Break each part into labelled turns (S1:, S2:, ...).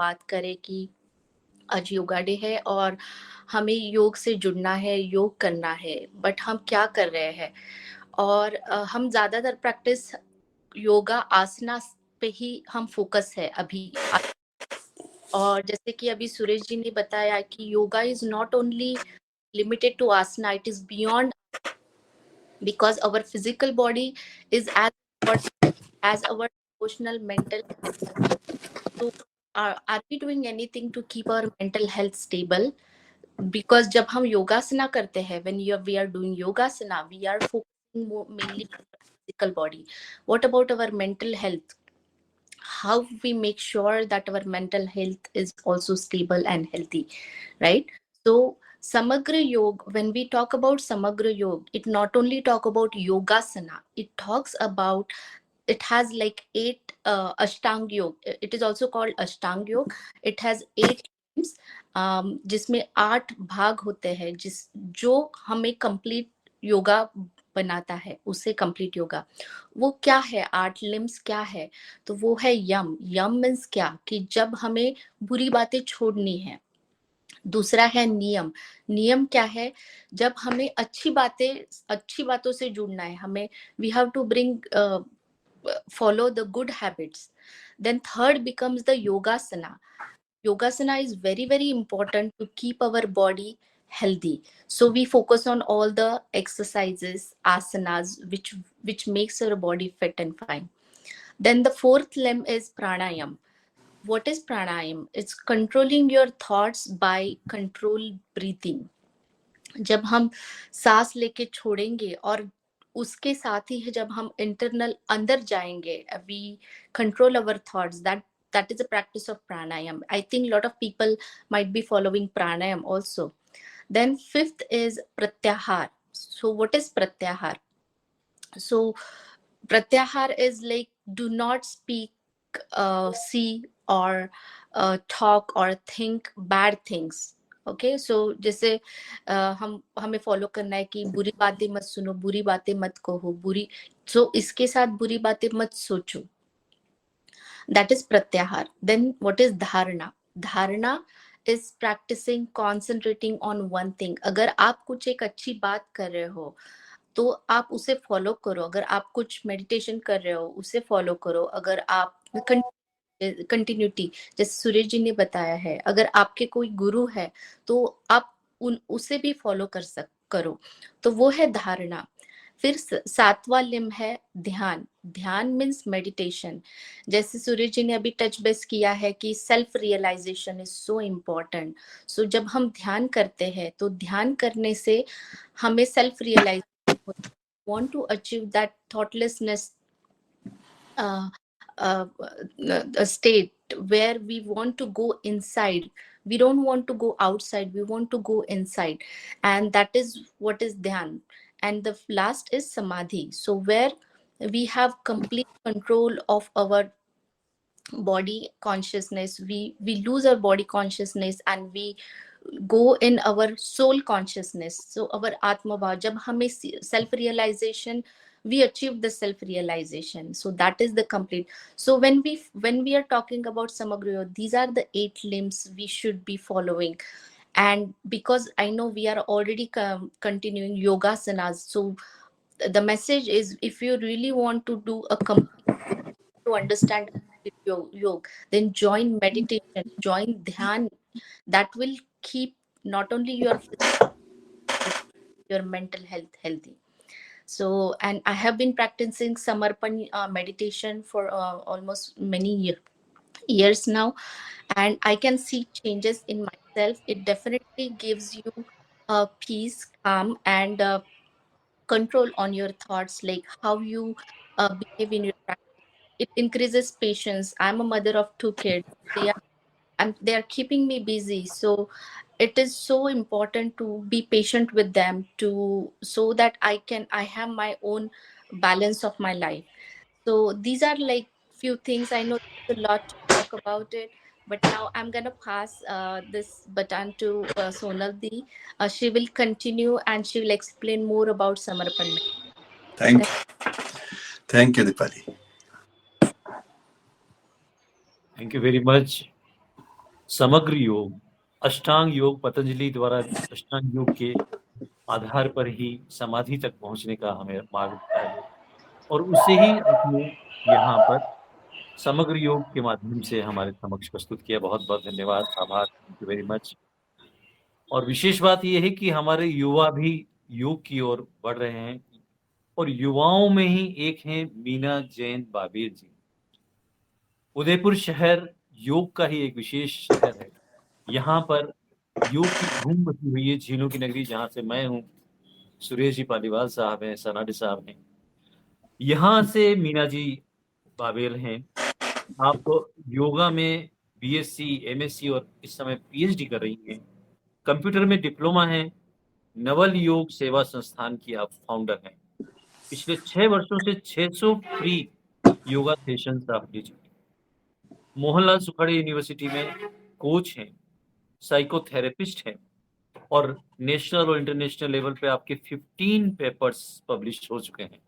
S1: बात करें कि आज योगा डे है और हमें योग से जुड़ना है, योग करना है, बट हम क्या कर रहे हैं? और हम ज़्यादातर प्रैक्टिस योगा आसना पे ही हम फोकस है अभी। और जैसे कि अभी सुरेश जी ने बताया कि yoga is not only limited to asana, it is beyond, because our physical body is as important as our emotional mental health. So are we doing anything to keep our mental health stable? Because जब हम योगासना करते हैं, when we are doing yogasana, we are focusing mainly on our physical body. What about our mental health? How we make sure that our mental health is also stable and healthy, right? So Samagra Yoga, when we talk about Samagra Yoga, it not only talk about yogasana, it talks about, it has like 8 ashtang yoga. It is also called ashtang yoga. It has 8 limbs, जिसमें 8 भाग होते हैं, जो हमें complete yoga बनाता है, उसे complete yoga. वो क्या है, 8 लिम्स क्या है? तो वो है यम। यम मीन्स क्या, कि जब हमें बुरी बातें छोड़नी है। दूसरा है नियम। नियम क्या है? जब हमें अच्छी बातों से जुड़ना है, हमें we have to bring follow the good habits. Then third becomes the yogasana. Yogasana is very, very important to keep our body healthy. So we focus on all the exercises, asanas, which makes our body fit and fine. Then the fourth limb is pranayam. What is pranayam? It's controlling your thoughts by controlled breathing. जब हम सांस लेके छोड़ेंगे, और उसके साथ ही है जब हम इंटरनल अंदर जाएंगे, we control our thoughts, that is a practice of pranayam. I think a lot of people might be following pranayam also. Then fifth is pratyahar. So what is pratyahar? So pratyahar is like, do not speak, see, or talk or think bad things. Okay, so जैसे हमें follow करना है कि बुरी बातें मत सुनो, बुरी बातें मत कहो, सो इसके साथ बुरी बातें मत सोचो। That is pratyahara. Then what is dharana? Dharana is practising concentrating on one thing. अगर आप कुछ एक अच्छी बात कर रहे हो तो आप उसे फॉलो करो। अगर आप कुछ मेडिटेशन कर रहे हो, उसे फॉलो करो। अगर आप कंटिन्यूटी, जैसे सुरेश जी ने बताया है, अगर आपके कोई गुरु है तो आप उसे भी फॉलो करो। तो वो है धारणा। फिर सातवां लिम्ब है ध्यान। ध्यान मीन्स मेडिटेशन। जैसे सूरज जी ने अभी टच बेस किया है कि self realisation is so important. So जब हम ध्यान करते हैं तो ध्यान करने से हमें self realisation, want to achieve that thoughtlessness a state where we want to go inside. We don't want to go outside, we want to go inside, and that is what is dhyan. And the last is samadhi, so where we have complete control of our body consciousness. We lose our body consciousness and we go in our soul consciousness. So our atma bhav, jab hame self realization, we achieve the self realization. So that is the complete. So when we are talking about samagra yoga, these are the 8 limbs we should be following. And because I know we are already continuing yoga sanas, so the message is, if you really want to do a to understand yoga, then join meditation, join dhyan. That will keep not only your physical but your mental health healthy. So, and I have been practicing Samarpan meditation for almost many years now, and I can see changes in myself. It definitely gives you peace, calm, and control on your thoughts, like how you behave in your practice. It increases patience. I'm a mother of 2 kids. They are keeping me busy, so it is so important to be patient with them, to so that I have my own balance of my life. So these are like few things. I know there's a lot to talk about it, but now I'm gonna pass this baton to Sonal Di. She will continue and she will explain more about Samarpan.
S2: Thank you. Thank you, Dipali.
S3: Thank you very much, समग्र योग, अष्टांग योग, पतंजलि द्वारा अष्टांग योग के आधार पर ही समाधि तक पहुंचने का हमें मार्ग बताया गया और उसे ही आपने यहाँ पर समग्र योग के माध्यम से हमारे समक्ष प्रस्तुत किया। बहुत बहुत धन्यवाद, आभार, थैंक यू वेरी मच। और विशेष बात यह है कि हमारे युवा भी योग की ओर बढ़ रहे हैं और युवाओं में ही एक हैं मीना जैन बाबेर जी। उदयपुर शहर योग का ही एक विशेष शहर है। यहाँ पर योग की धूम मची हुई है। झीलों की नगरी जहाँ से मैं हूँ, सुरेश जी पालीवाल साहब हैं, सनाडे साहब हैं, यहाँ से मीना जी बाबेल हैं। आप योगा में बीएससी, एमएससी और इस समय पीएचडी कर रही हैं। कंप्यूटर में डिप्लोमा है। नवल योग सेवा संस्थान की आप फाउंडर हैं। पिछले 6 वर्षों से 600 फ्री योगा सेशंस आप ले चुके हैं। मोहनलाल सुखाड़े यूनिवर्सिटी में कोच हैं, साइकोथेरेपिस्ट हैं और नेशनल और इंटरनेशनल लेवल पे आपके 15 पेपर्स पब्लिश हो चुके हैं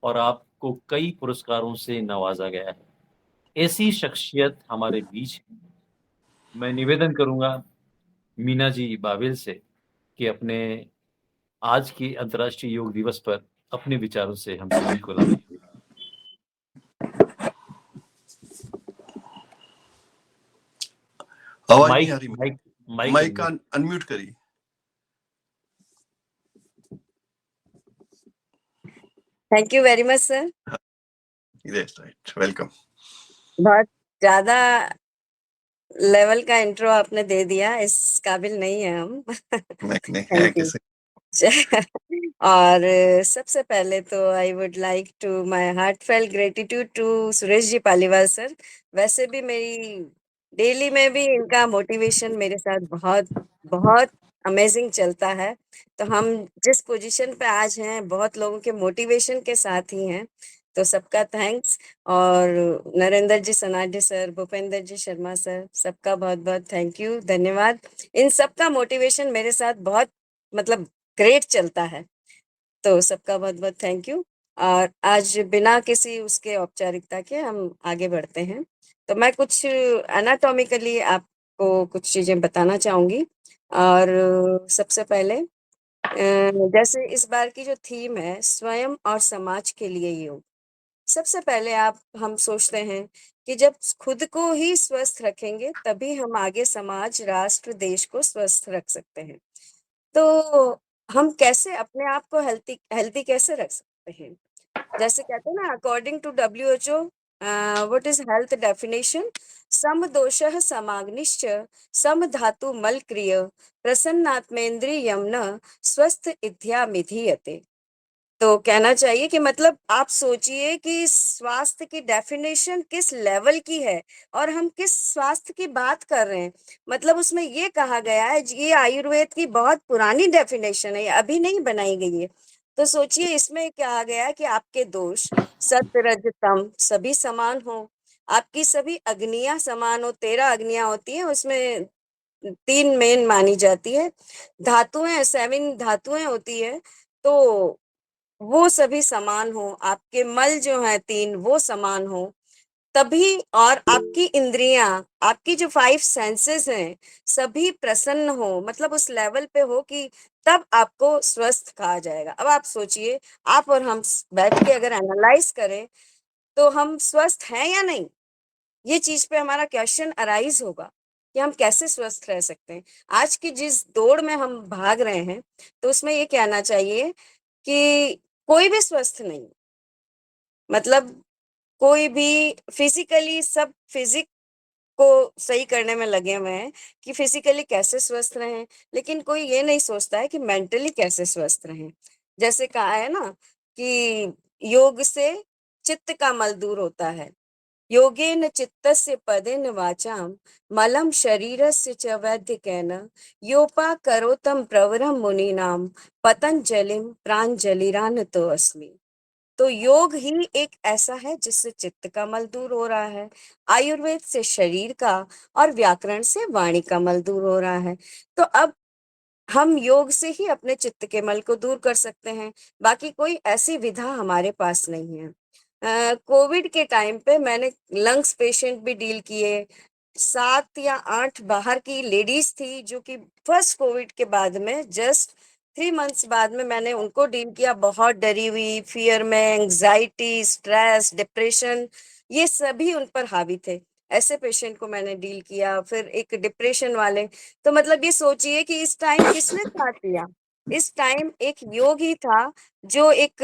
S3: और आपको कई पुरस्कारों से नवाजा गया है। ऐसी शख्सियत हमारे बीच है। मैं निवेदन करूंगा मीना जी बाबेल से कि अपने आज के अंतर्राष्ट्रीय योग दिवस पर अपने विचारों से हम सभी को लाभ।
S2: आवाज नहीं
S3: माइक
S2: आ रही।
S3: माइक माइक
S2: माइक अनम्यूट करिए।
S4: Thank you very much sir.
S2: Yes, right, welcome.
S4: बहुत ज्यादा लेवल का इंट्रो आपने दे दिया, इस काबिल नहीं है हम।
S2: नहीं है
S4: थैंक यू।
S2: कैसे?
S4: और सबसे पहले तो I would like to my heartfelt gratitude to Suresh ji Paliwal sir. वैसे भी मेरी डेली में भी इनका मोटिवेशन मेरे साथ बहुत बहुत अमेजिंग चलता है। तो हम जिस पोजीशन पे आज हैं बहुत लोगों के मोटिवेशन के साथ ही हैं। तो सबका थैंक्स। और नरेंद्र जी सनाडे सर, भूपेंद्र जी शर्मा सर, सबका बहुत बहुत थैंक यू, धन्यवाद। इन सबका मोटिवेशन मेरे साथ बहुत मतलब ग्रेट चलता है। तो सबका बहुत बहुत थैंक यू। और आज बिना किसी उसके औपचारिकता के हम आगे बढ़ते हैं। तो मैं कुछ एनाटॉमिकली आपको कुछ चीजें बताना चाहूंगी। और सबसे पहले जैसे इस बार की जो थीम है स्वयं और समाज के लिए योग। सबसे पहले हम सोचते हैं कि जब खुद को ही स्वस्थ रखेंगे तभी हम आगे समाज, राष्ट्र, देश को स्वस्थ रख सकते हैं। तो हम कैसे अपने आप को हेल्थी हेल्थी कैसे रख सकते हैं? जैसे कहते हैं ना, according to WHO, what is health definition? सम दोषः समाग्निश्च, सम धातु मलक्रिय, प्रसन्नात्मेन्द्रियं न स्वस्थ इत्या मिधीयते। तो कहना चाहिए कि मतलब आप सोचिए कि स्वास्थ्य की डेफिनेशन किस लेवल की है और हम किस स्वास्थ्य की बात कर रहे हैं। मतलब उसमें ये कहा गया है, ये आयुर्वेद की बहुत पुरानी डेफिनेशन है, अभी नहीं बनाई गई है। तो सोचिए इसमें कहा गया है कि आपके दोष सत्व रज तम सभी समान हो, आपकी सभी अग्नियां समान हो। 13 अग्नियां होती हैं, उसमें 3 मेन मानी जाती है। धातुएं 7 धातुएं होती है, तो वो सभी समान हो। आपके मल जो है 3 वो समान हो तभी। और आपकी इंद्रियां, आपकी जो 5 सेंसेस हैं सभी प्रसन्न हो, मतलब उस लेवल पे हो कि तब आपको स्वस्थ कहा जाएगा। अब आप सोचिए, आप और हम बैठ के अगर एनालाइज करें तो हम स्वस्थ हैं या नहीं, ये चीज पे हमारा क्वेश्चन अराइज होगा कि हम कैसे स्वस्थ रह सकते हैं। आज की जिस दौड़ में हम भाग रहे हैं तो उसमें ये कहना चाहिए कि कोई भी स्वस्थ नहीं, मतलब कोई भी फिजिकली, सब फिजिक को सही करने में लगे हुए हैं कि फिजिकली कैसे स्वस्थ रहें, लेकिन कोई ये नहीं सोचता है कि मेंटली कैसे स्वस्थ रहें। जैसे कहा है ना कि योग से चित्त का मल दूर होता है। योगेन चित्तस्य पदेन वाचाम मलम शरीरस्य च वैद्यकेन योपा करोतम प्रवरम मुनीनाम पतंजलिम प्रांजलिरानतो अस्मि। तो योग ही एक ऐसा है जिससे चित्त का मल दूर हो रहा है, आयुर्वेद से शरीर का, और व्याकरण से वाणी का मल दूर हो रहा है। तो अब हम योग से ही अपने चित्त के मल को दूर कर सकते हैं, बाकी कोई ऐसी विधा हमारे पास नहीं है। कोविड के टाइम पे मैंने लंग्स पेशेंट भी डील किए, 7 या 8 बाहर की लेडीज थी जो कि फर्स्ट कोविड के बाद में जस्ट 3 मंथ्स बाद में मैंने उनको डील किया। बहुत डरी हुई, फियर में, एंग्जाइटी, स्ट्रेस, डिप्रेशन, ये सभी उन पर हावी थे। ऐसे पेशेंट को मैंने डील किया। फिर एक डिप्रेशन वाले, तो मतलब ये सोचिए कि इस टाइम किसने साथ दिया। इस टाइम एक योग ही था जो एक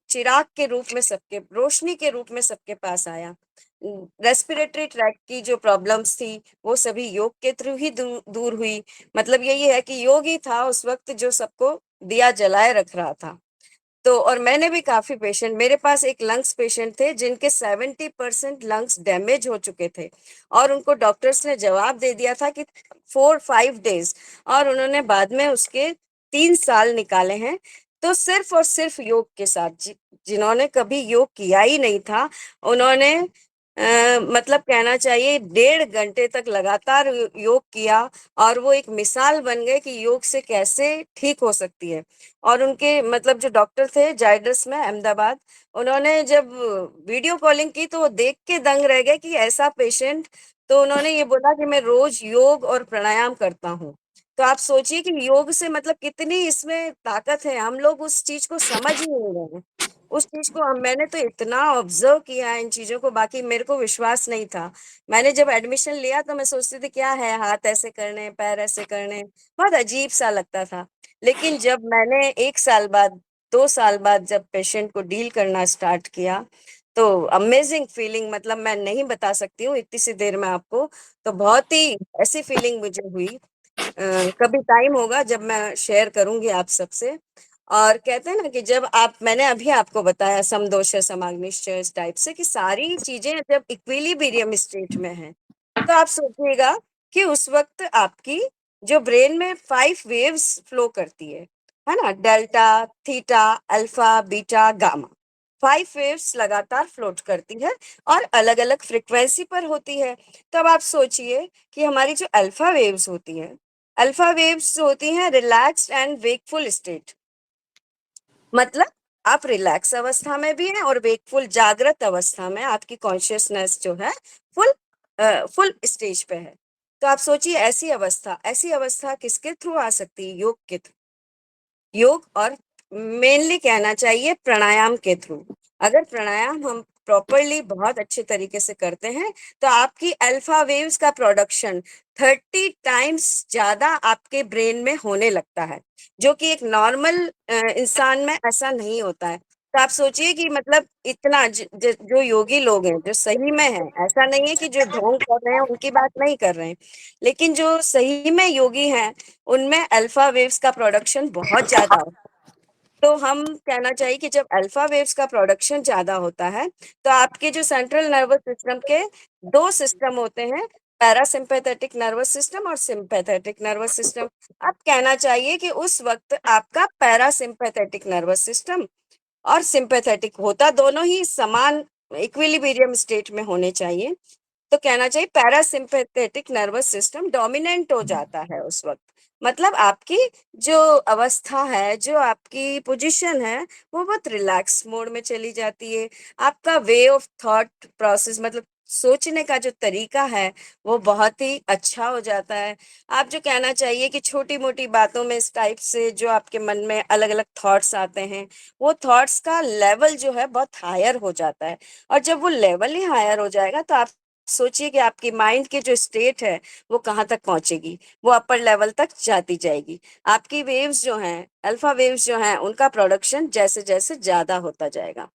S4: चिराग के रूप में सबके, रोशनी के रूप में सबके पास आया। रेस्पिरेटरी ट्रैक की जो प्रॉब्लम्स थी वो सभी योग के थ्रू ही दूर हुई। मतलब यही है कि योग ही था उस वक्त जो सबको दिया जलाए रख रहा था। तो और मैंने भी काफी पेशेंट, मेरे पास एक लंग्स पेशेंट थे जिनके 70% लंग्स डैमेज हो चुके थे और उनको डॉक्टर्स ने जवाब दे दिया था कि 4-5 डेज, और उन्होंने बाद में उसके 3 साल निकाले हैं। तो सिर्फ और सिर्फ योग के साथ, जिन्होंने कभी योग किया ही नहीं था, उन्होंने मतलब कहना चाहिए 1.5 घंटे तक लगातार योग किया और वो एक मिसाल बन गए कि योग से कैसे ठीक हो सकती है। और उनके मतलब जो डॉक्टर थे जायडस में अहमदाबाद, उन्होंने जब वीडियो कॉलिंग की तो वो देख के दंग रह गए कि ऐसा पेशेंट। तो उन्होंने ये बोला कि मैं रोज योग और प्राणायाम करता हूँ। तो आप सोचिए कि योग से मतलब कितनी इसमें ताकत है, हम लोग उस चीज को समझ ही नहीं रहे हैं। उस चीज को मैंने तो इतना ऑब्जर्व किया है इन चीजों को, बाकी मेरे को विश्वास नहीं था। मैंने जब एडमिशन लिया तो मैं सोचती थी क्या है, हाथ ऐसे करने, पैर ऐसे करने, बहुत अजीब सा लगता था। लेकिन जब मैंने 1 साल बाद, 2 साल बाद जब पेशेंट को डील करना स्टार्ट किया, तो अमेजिंग फीलिंग, मतलब मैं नहीं बता सकती हूँ इतनी सी देर में आपको। तो बहुत ही ऐसी फीलिंग मुझे हुई। कभी टाइम होगा जब मैं शेयर करूंगी आप सबसे। और कहते हैं ना कि जब आप, मैंने अभी आपको बताया समदोष समाग्निश्चय इस टाइप से कि सारी चीजें जब इक्विलिब्रियम स्टेट में है, तो आप सोचिएगा कि उस वक्त आपकी जो ब्रेन में 5 वेव्स फ्लो करती है ना, delta, theta, alpha, beta, gamma, 5 waves लगातार फ्लोट करती है और अलग अलग फ्रिक्वेंसी पर होती है। तो अब आप सोचिए कि हमारी जो अल्फा वेव्स होती है, अल्फा वेव्स होती हैं रिलैक्स्ड एंड वेकफुल स्टेट। मतलब आप रिलैक्स अवस्था में भी हैं और वेकफुल, जागृत अवस्था में आपकी कॉन्शियसनेस जो है फुल फुल स्टेज पे है। तो आप सोचिए ऐसी अवस्था किसके थ्रू आ सकती है? योग के थ्रू। योग और मेनली कहना चाहिए प्राणायाम के थ्रू। अगर प्राणायाम हम प्रॉपरली बहुत अच्छे तरीके से करते हैं तो आपकी अल्फा वेव्स का प्रोडक्शन 30 टाइम्स ज्यादा आपके ब्रेन में होने लगता है, जो कि एक नॉर्मल इंसान में ऐसा नहीं होता है। तो आप सोचिए कि मतलब इतना जो योगी लोग हैं जो सही में हैं, ऐसा नहीं है कि जो ढोंग कर रहे हैं उनकी बात नहीं कर रहे हैं, लेकिन जो सही में योगी हैं उनमें अल्फा वेव्स का प्रोडक्शन बहुत ज्यादा होता है। तो हम कहना चाहिए कि जब अल्फा वेव्स का प्रोडक्शन ज्यादा होता है तो आपके जो सेंट्रल नर्वस सिस्टम के 2 सिस्टम होते हैं, पैरासिम्पैथेटिक नर्वस सिस्टम और सिंपैथेटिक नर्वस सिस्टम। अब कहना चाहिए कि उस वक्त आपका पैरासिम्पैथेटिक नर्वस सिस्टम और सिंपैथेटिक होता, दोनों ही समान इक्विलिब्रियम स्टेट में होने चाहिए। तो कहना चाहिए पैरासिम्पैथेटिक नर्वस सिस्टम डोमिनेंट हो जाता है उस वक्त। मतलब आपकी जो अवस्था है, जो आपकी पोजीशन है, वो बहुत रिलैक्स मोड में चली जाती है। आपका वे ऑफ थॉट प्रोसेस, मतलब सोचने का जो तरीका है, वो बहुत ही अच्छा हो जाता है। आप जो कहना चाहिए कि छोटी मोटी बातों में इस टाइप से जो आपके मन में अलग अलग थॉट्स आते हैं, वो थॉट्स का लेवल जो है बहुत हायर हो जाता है। और जब वो लेवल ही हायर हो जाएगा तो आप सोचिए कि आपकी माइंड की जो स्टेट है वो कहाँ तक पहुंचेगी, वो अपर लेवल तक जाती जाएगी। आपकी वेव्स जो हैं, अल्फा वेव्स जो हैं, उनका प्रोडक्शन जैसे जैसे ज्यादा होता जाएगा।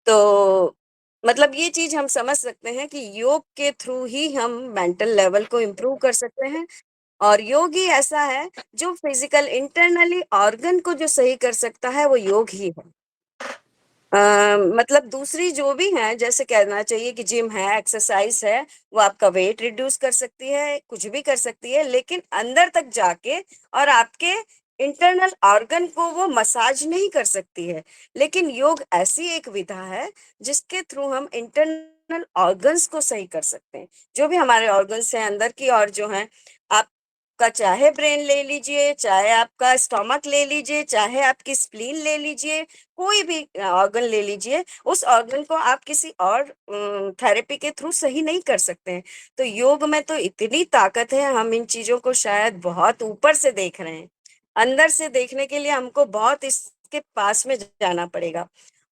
S4: तो मतलब ये चीज हम समझ सकते हैं कि योग के थ्रू ही हम मेंटल लेवल को इम्प्रूव कर सकते हैं। और योग ही ऐसा है जो फिजिकल इंटरनली ऑर्गन को जो सही कर सकता है, वो योग ही है। मतलब दूसरी जो भी है, जैसे कहना चाहिए कि जिम है, एक्सरसाइज है, वो आपका वेट रिड्यूस कर सकती है, कुछ भी कर सकती है, लेकिन अंदर तक जाके और आपके इंटरनल ऑर्गन को वो मसाज नहीं कर सकती है। लेकिन योग ऐसी एक विधा है जिसके थ्रू हम इंटरनल ऑर्गन्स को सही कर सकते हैं। जो भी हमारे ऑर्गन्स हैं अंदर की, और जो हैं, आप आपका चाहे ब्रेन ले लीजिए, चाहे आपका स्टोमक ले लीजिए, चाहे आपकी स्प्लीन ले लीजिए, कोई भी ऑर्गन ले लीजिए, उस ऑर्गन को आप किसी और थेरेपी के थ्रू सही नहीं कर सकते हैं। तो योग में तो इतनी ताकत है, हम इन चीजों को शायद बहुत ऊपर से देख रहे हैं। अंदर से देखने के लिए हमको बहुत इसके पास में जाना पड़ेगा।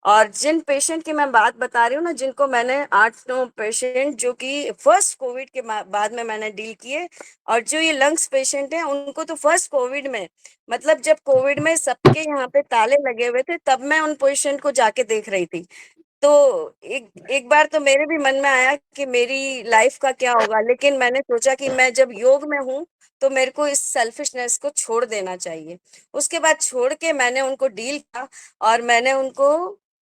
S4: और जिन पेशेंट की मैं बात बता रही हूँ ना, जिनको मैंने 8-9 पेशेंट जो कि फर्स्ट कोविड के बाद में मैंने डील किए, और जो ये लंग्स पेशेंट हैं उनको तो फर्स्ट कोविड में, मतलब जब कोविड में सबके यहाँ पे ताले लगे हुए थे, तब मैं उन पेशेंट को जाके देख रही थी। तो एक एक बार तो मेरे भी मन में आया कि मेरी लाइफ का क्या होगा, लेकिन मैंने सोचा कि मैं जब योग में हूँ तो मेरे को इस सेल्फिशनेस को छोड़ देना चाहिए। उसके बाद छोड़ के मैंने उनको डील किया, और मैंने उनको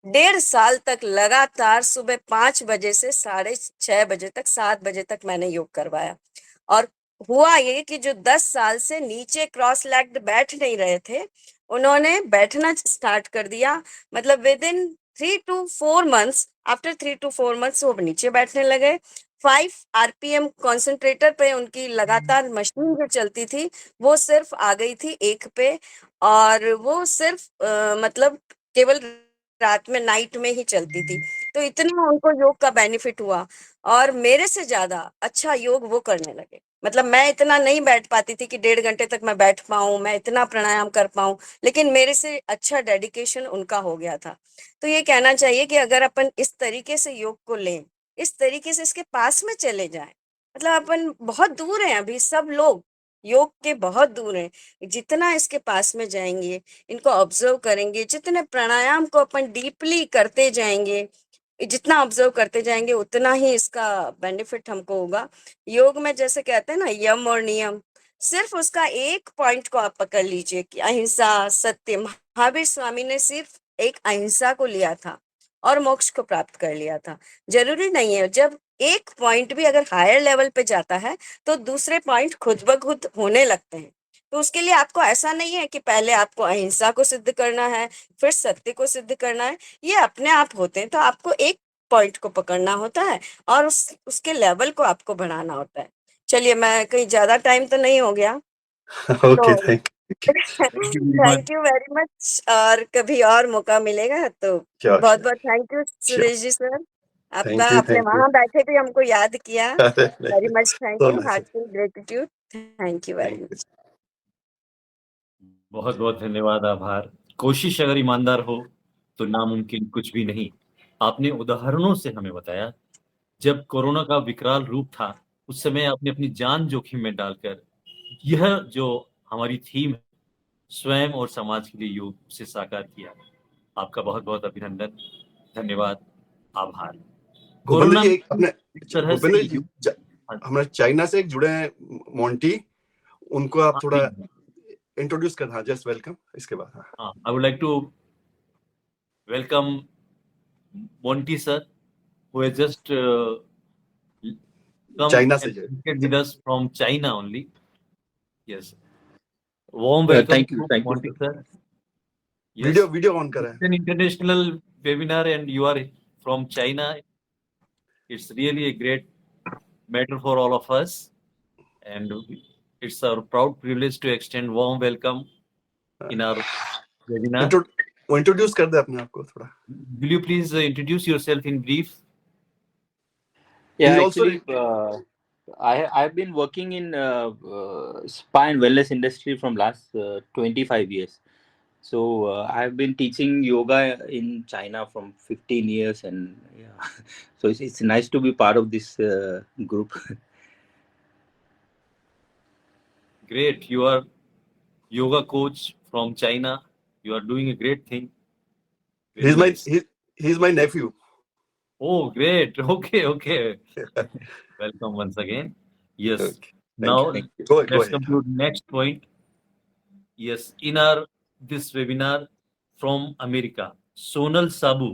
S4: 1.5 साल तक लगातार सुबह 5 बजे से 6:30 बजे तक, 7 बजे तक मैंने योग करवाया। और हुआ ये कि जो 10 साल से नीचे क्रॉस लेग्ड बैठ नहीं रहे थे, उन्होंने बैठना स्टार्ट कर दिया। मतलब with in 3 to 4 months, after 3 to 4 months वो नीचे बैठने लगे। 5 RPM कॉन्सेंट्रेटर पे उनकी लगातार मशीन जो चलती थी, वो सिर्फ आ गई थी 1 पे, और वो सिर्फ मतलब केवल रात में, नाइट में ही चलती थी। तो इतना उनको योग का बेनिफिट हुआ, और मेरे से ज्यादा अच्छा योग वो करने लगे। मतलब मैं इतना नहीं बैठ पाती थी कि 1.5 घंटे तक मैं बैठ पाऊं, मैं इतना प्राणायाम कर पाऊं, लेकिन मेरे से अच्छा डेडिकेशन उनका हो गया था। तो ये कहना चाहिए कि अगर अपन इस तरीके से योग को लें, इस तरीके से इसके पास में चले जाएं, मतलब अपन बहुत दूर हैं, अभी सब लोग योग के बहुत दूर हैं। जितना इसके पास में जाएंगे, इनको ऑब्जर्व करेंगे, जितने प्राणायाम को अपन डीपली करते जाएंगे, जितना ऑब्जर्व करते जाएंगे, उतना ही इसका बेनिफिट हमको होगा। योग में जैसे कहते हैं ना, यम और नियम, सिर्फ उसका एक पॉइंट को आप पकड़ लीजिए कि अहिंसा, सत्य। महावीर स्वामी ने सिर्फ एक अहिंसा को लिया था और मोक्ष को प्राप्त कर लिया था। जरूरी नहीं है, जब एक पॉइंट भी अगर हायर लेवल पे जाता है, तो दूसरे पॉइंट खुद ब खुद होने लगते हैं। तो उसके लिए आपको ऐसा नहीं है कि पहले आपको अहिंसा को सिद्ध करना है, फिर सत्य को सिद्ध करना है। ये अपने आप होते हैं। तो आपको एक पॉइंट को पकड़ना होता है, और उसके लेवल को आपको बढ़ाना होता है। चलिए, मैं कहीं ज्यादा टाइम तो नहीं हो गया,
S2: Okay,
S4: तो
S2: thank
S3: Thank you very much.
S4: Thank you very much. और कभी और मौका मिलेगा तो
S2: Sure,
S4: बहुत
S2: sure,
S4: बहुत thank you
S2: sure.
S4: Suresh ji sir. आपका,
S2: Thank you,
S4: आपने
S2: thank you.
S4: वहां बैठे भी हमको याद किया।
S2: अरे
S4: वेरी
S2: नहीं,
S4: much thank
S2: so
S4: you,
S2: nice.
S4: Heartful gratitude. Thank you very
S2: Thank you.
S4: Much.
S3: बहुत बहुत धन्यवाद, आभार। कोशिश अगर ईमानदार हो तो नामुमकिन कुछ भी नहीं। आपने उदाहरणों से हमें बताया, जब कोरोना का विकराल रूप था, उस समय आपने अपनी जान जोखिम में डालकर यह जो हमारी थीम है, स्वयं और समाज के लिए योग, से साकार किया। आपका बहुत बहुत अभिनंदन, धन्यवाद, आभार।
S2: भूपेंद्र
S3: कोरोना
S2: जी,
S3: में
S2: एक अपने
S3: इस तरह से
S2: भूपेंद्र जी,
S3: योग- हाँ,
S2: हमारे चाइना से एक जुड़े हैं, मोंटी, उनको आप
S3: हाँ,
S2: थोड़ा
S3: जी,
S2: इंट्रोड्यूस कर। हाँ, जस्ट वेलकम। इसके बाद हाँ,
S3: हाँ, I would like to welcome Monty sir, who has just come
S2: China से
S3: and
S2: जो
S3: connected with us from China only. Yes. Warm welcome to
S5: Thank you,
S3: Monty
S5: sir.
S3: sir.
S2: Video
S3: Yes.
S2: Video on करा है।
S3: It's an international webinar and you are from China. It's really a great matter for all of us. And it's our proud privilege to extend warm welcome in our webinar.
S2: Introduce कर दे अपने आप को थोड़ा।
S3: Will you please introduce yourself in brief?
S5: Yeah,
S2: He's also
S5: actually, I've been working in spa and wellness industry from last 25 years. So I've been teaching yoga in China from 15 years, and yeah, so it's nice to be part of this group.
S3: Great. You are yoga coach from China. You are doing a great thing. Very
S2: he's my
S3: nice.
S2: he's my nephew.
S3: Oh, great. Okay, okay. Welcome once again. Yes.
S2: Okay.
S3: Now
S5: Thank you.
S2: Go
S3: let's
S2: ahead.
S3: come to the next point. Yes, in our this webinar from America, Sonal Sabu,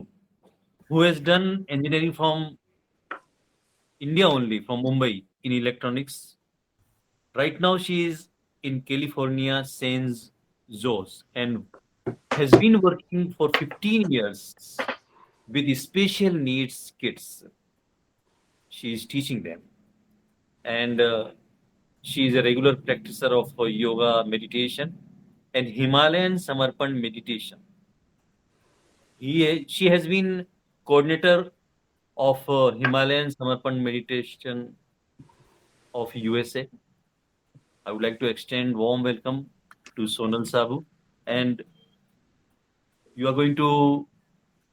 S3: who has done engineering from India only, from Mumbai in electronics. Right now, she is in California, San Jose, and has been working for 15 years with special needs kids. She is teaching them. And She is a regular practitioner of yoga meditation and Himalayan Samarpan meditation. She has been coordinator of Himalayan Samarpan meditation of USA. I would like to extend warm welcome to Sonal Sabu, and you are going to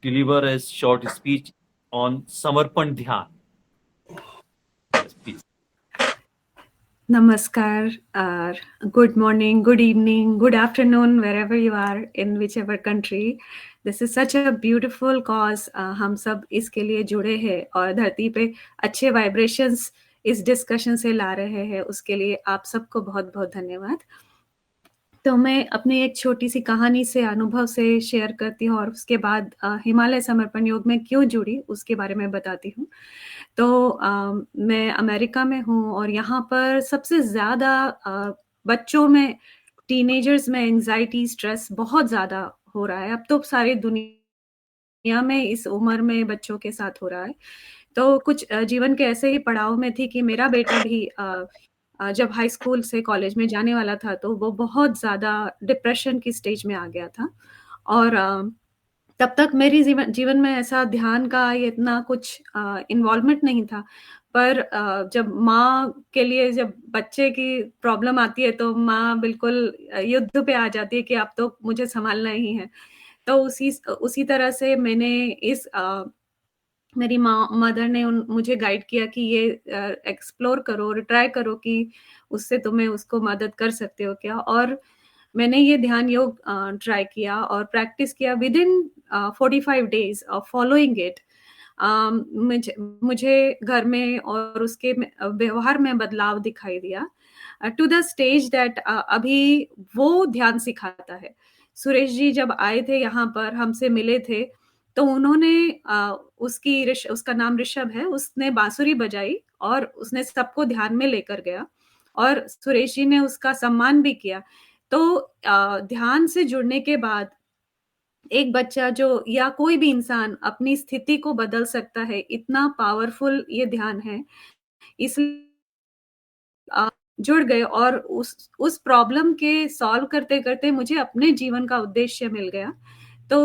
S3: deliver a short speech on Samarpan Dhyan. Yes, please.
S6: Namaskar, good morning, good evening, good afternoon, wherever you are in whichever country. This is such a beautiful cause. हम सब इसके लिए जुड़े हैं और धरती पे अच्छे वाइब्रेशंस इस डिस्कशन से ला रहे हैं, उसके लिए आप सबको बहुत बहुत धन्यवाद। तो मैं अपनी एक छोटी सी कहानी से, अनुभव से शेयर करती हूँ और उसके बाद हिमालय समर्पण योग में क्यों जुड़ी उसके बारे में बताती हूँ। तो मैं अमेरिका में हूँ और यहाँ पर सबसे ज़्यादा बच्चों में, टीनेजर्स में एंजाइटी, स्ट्रेस बहुत ज़्यादा हो रहा है। अब तो सारी दुनिया में इस उम्र में बच्चों के साथ हो रहा है। तो कुछ जीवन के ऐसे ही पड़ाव में थी कि मेरा बेटा भी जब हाई स्कूल से कॉलेज में जाने वाला था तो वो बहुत ज़्यादा डिप्रेशन की स्टेज में आ गया था। और तब तक मेरी जीवन में ऐसा ध्यान का ये इतना कुछ इन्वॉल्वमेंट नहीं था। पर जब माँ के लिए जब बच्चे की प्रॉब्लम आती है तो माँ बिल्कुल युद्ध पे आ जाती है कि अब तो मुझे सँभालना ही है। तो उसी तरह से मैंने मेरी मदर ने मुझे गाइड किया कि ये एक्सप्लोर करो और ट्राई करो कि उससे तुम्हें उसको मदद कर सकते हो क्या। और मैंने ये ध्यान योग ट्राई किया और प्रैक्टिस किया। Within 45 days of following it मुझे घर में और उसके व्यवहार में बदलाव दिखाई दिया, टू द स्टेज दैट अभी वो ध्यान सिखाता है। सुरेश जी जब आए थे यहाँ पर, हमसे मिले थे, तो उन्होंने उसका नाम ऋषभ है, उसने बांसुरी बजाई और उसने सबको ध्यान में लेकर गया और सुरेश जी ने उसका सम्मान भी किया। तो ध्यान से जुड़ने के बाद एक बच्चा जो या कोई भी इंसान अपनी स्थिति को बदल सकता है, इतना पावरफुल ये ध्यान है। इसलिए जुड़ गए और उस प्रॉब्लम के सॉल्व करते-करते मुझे अपने जीवन का उद्देश्य मिल गया। तो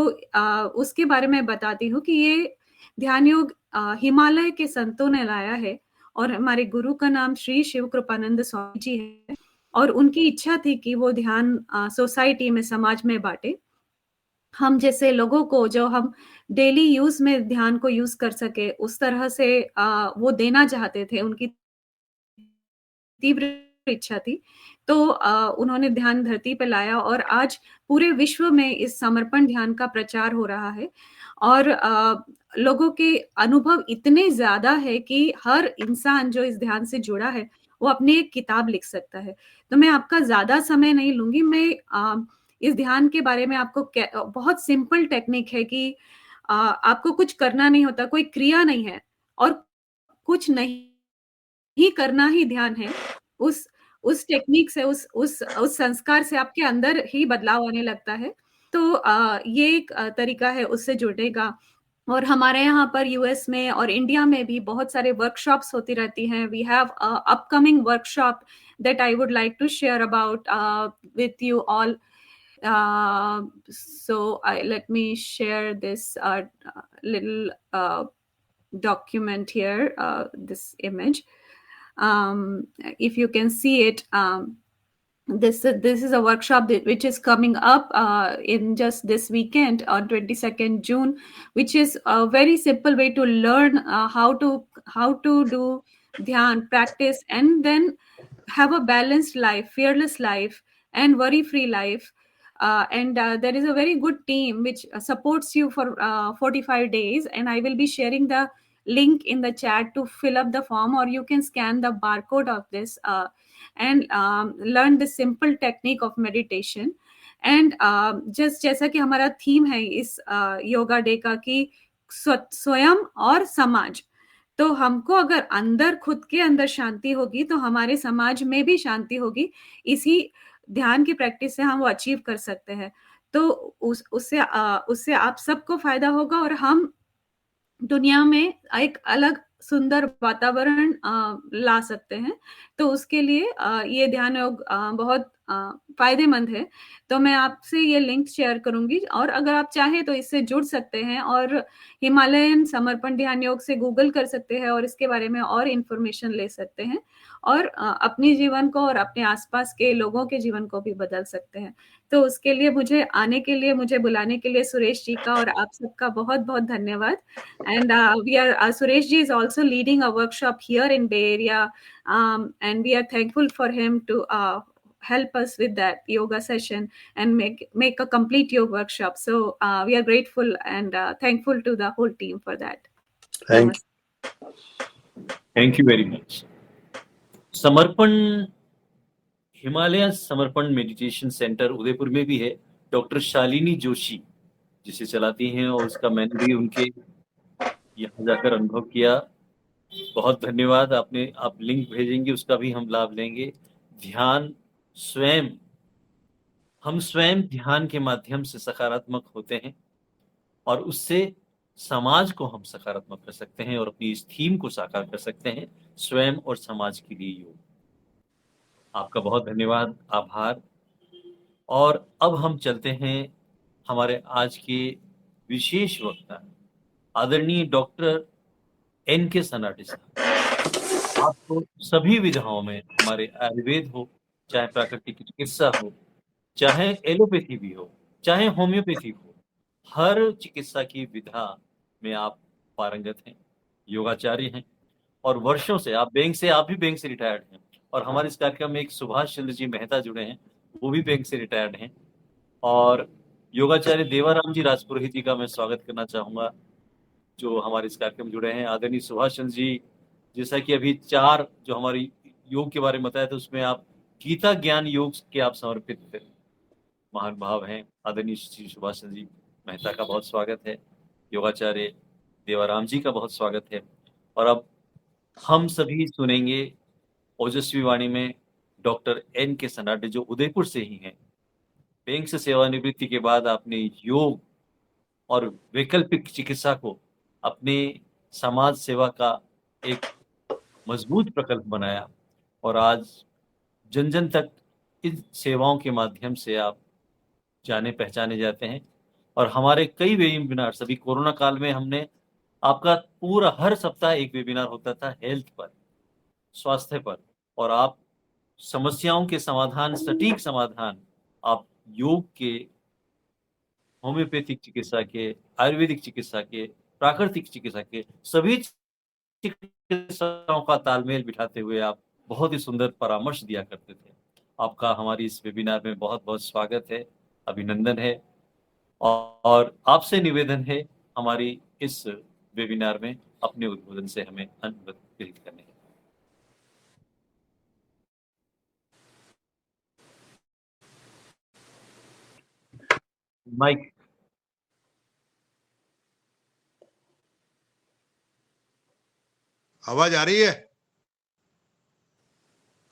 S6: उसके बारे में बताती हूँ कि ये ध्यान योग हिमालय के संतों ने लाया है और हमारे गुरु का नाम श्री शिव कृपानंद स्वामी जी है और उनकी इच्छा थी कि वो ध्यान सोसाइटी में, समाज में बाँटे। हम जैसे लोगों को, जो हम डेली यूज़ में ध्यान को यूज़ कर सके, उस तरह से वो देना चाहते थे, उनकी तीव्र इच्छा थी। तो उन्होंने ध्यान धरती पे लाया और आज पूरे विश्व में इस समर्पण ध्यान का प्रचार हो रहा है और लोगों के अनुभव इतने ज़्यादा है कि हर इंसान जो इस ध्यान से जुड़ा है, वो अपनी एक किताब लिख सकता है। तो मैं आपका ज़्यादा समय नहीं लूँगी, मैं इस ध्यान के बारे में आपको बहुत सिंपल टेक्निक है कि आपको कुछ करना नहीं होता, कोई क्रिया नहीं है और कुछ नहीं ही करना ही ध्यान है। उस टेक्निक से, उस संस्कार से आपके अंदर ही बदलाव आने लगता है। तो ये एक तरीका है उससे जुड़ने का। और हमारे यहाँ पर यूएस में और इंडिया में भी बहुत सारे वर्कशॉप्स होती रहती हैं। We have a upcoming workshop that I would like to share about with you all. So let me share this little document here, this image. If you can see it, this is a workshop which is coming up in just this weekend on 22nd June, which is a very simple way to learn how to do dhyan practice and then have a balanced life, fearless life, and worry-free life. And there is a very good team which supports you for 45 days, and I will be sharing the link in the chat to fill up the form, or you can scan the barcode of this and learn the simple technique of meditation. And just जैसा कि हमारा theme है इस yoga day का कि स्वयं और समाज, तो हमको अगर अंदर, खुद के अंदर शांति होगी तो हमारे समाज में भी शांति होगी। इसी ध्यान की प्रैक्टिस से हम वो अचीव कर सकते हैं। तो उससे आप सबको फायदा होगा और हम दुनिया में एक अलग सुंदर वातावरण ला सकते हैं। तो तो उसके लिए ये ध्यान योग बहुत फ़ायदेमंद है। तो मैं आपसे ये लिंक शेयर करूँगी और अगर आप चाहें तो इससे जुड़ सकते हैं और हिमालयन समर्पण ध्यान योग से गूगल कर सकते हैं और इसके बारे में और इन्फॉर्मेशन ले सकते हैं और अपने जीवन को और अपने आसपास के लोगों के जीवन को भी बदल सकते हैं। तो उसके लिए मुझे आने के लिए, मुझे बुलाने के लिए सुरेश जी का और आप सबका बहुत-बहुत धन्यवाद। And Suresh ji is also leading a workshop here in Bay Area, and we are thankful for him to help us with that yoga session and make a complete yoga workshop. So we are grateful and thankful to the whole team for that.
S2: Thank
S3: thank you very much. समर्पण, हिमालय समर्पण meditation centre Udaipur में भी है। Doctor Shalini Joshi जिसे चलाती हैं और उसका मैंने भी उनके यहाँ जाकर अनुभव किया। बहुत धन्यवाद। आप लिंक भेजेंगे, उसका भी हम लाभ लेंगे। ध्यान स्वयं, हम स्वयं ध्यान के माध्यम से सकारात्मक होते हैं और उससे समाज को हम सकारात्मक कर सकते हैं और अपनी इस थीम को साकार कर सकते हैं, स्वयं और समाज के लिए योग। आपका बहुत धन्यवाद, आभार। और अब हम चलते हैं हमारे आज के विशेष वक्ता आदरणीय डॉक्टर एन.के. सनाटे साहब। आपको सभी विधाओं में, हमारे आयुर्वेद हो, चाहे प्राकृतिक चिकित्सा हो, चाहे एलोपैथी भी हो, चाहे होम्योपैथी हो, हर चिकित्सा की विधा में आप पारंगत हैं, योगाचार्य हैं और वर्षों से आप भी बैंक से रिटायर्ड हैं। और हमारे इस कार्यक्रम में एक सुभाष चंद्र जी मेहता जुड़े हैं, वो भी बैंक से रिटायर्ड हैं। और योगाचार्य देवाराम जी राजपुरोहित जी का मैं स्वागत करना चाहूँगा, जो हमारे इस कार्यक्रम में जुड़े हैं। आदरणीय सुभाष चंद्र जी, जैसा कि अभी 4 जो हमारी योग के बारे में बताया था, उसमें आप गीता ज्ञान योग के आप समर्पित महान भाव हैं। आदरणीय श्री सुभाष चंद्र जी मेहता का बहुत स्वागत है। योगाचार्य देवाराम जी का बहुत स्वागत है। और अब हम सभी सुनेंगे ओजस्वी वाणी में डॉक्टर एन.के. सनाटे, जो उदयपुर से ही हैं। बैंक से सेवानिवृत्ति के बाद आपने योग और वैकल्पिक चिकित्सा को अपने समाज सेवा का एक मजबूत प्रकल्प बनाया और आज जन जन तक इन सेवाओं के माध्यम से आप जाने पहचाने जाते हैं। और हमारे कई वेबिनार, सभी कोरोना काल में हमने आपका पूरा हर सप्ताह एक वेबिनार होता था हेल्थ पर, स्वास्थ्य पर, और आप समस्याओं के समाधान, सटीक समाधान आप योग के, होम्योपैथिक चिकित्सा के, आयुर्वेदिक चिकित्सा के, प्राकृतिक चिकित्सा के, सभी चिकित्साओं का तालमेल बिठाते हुए आप बहुत ही सुंदर परामर्श दिया करते थे। आपका हमारी इस वेबिनार में बहुत बहुत स्वागत है, अभिनंदन है। और आपसे निवेदन है हमारी इस वेबिनार में अपने उद्बोधन से हमें अनुग्रहित करने का। माइक।
S2: आवाज आ रही है?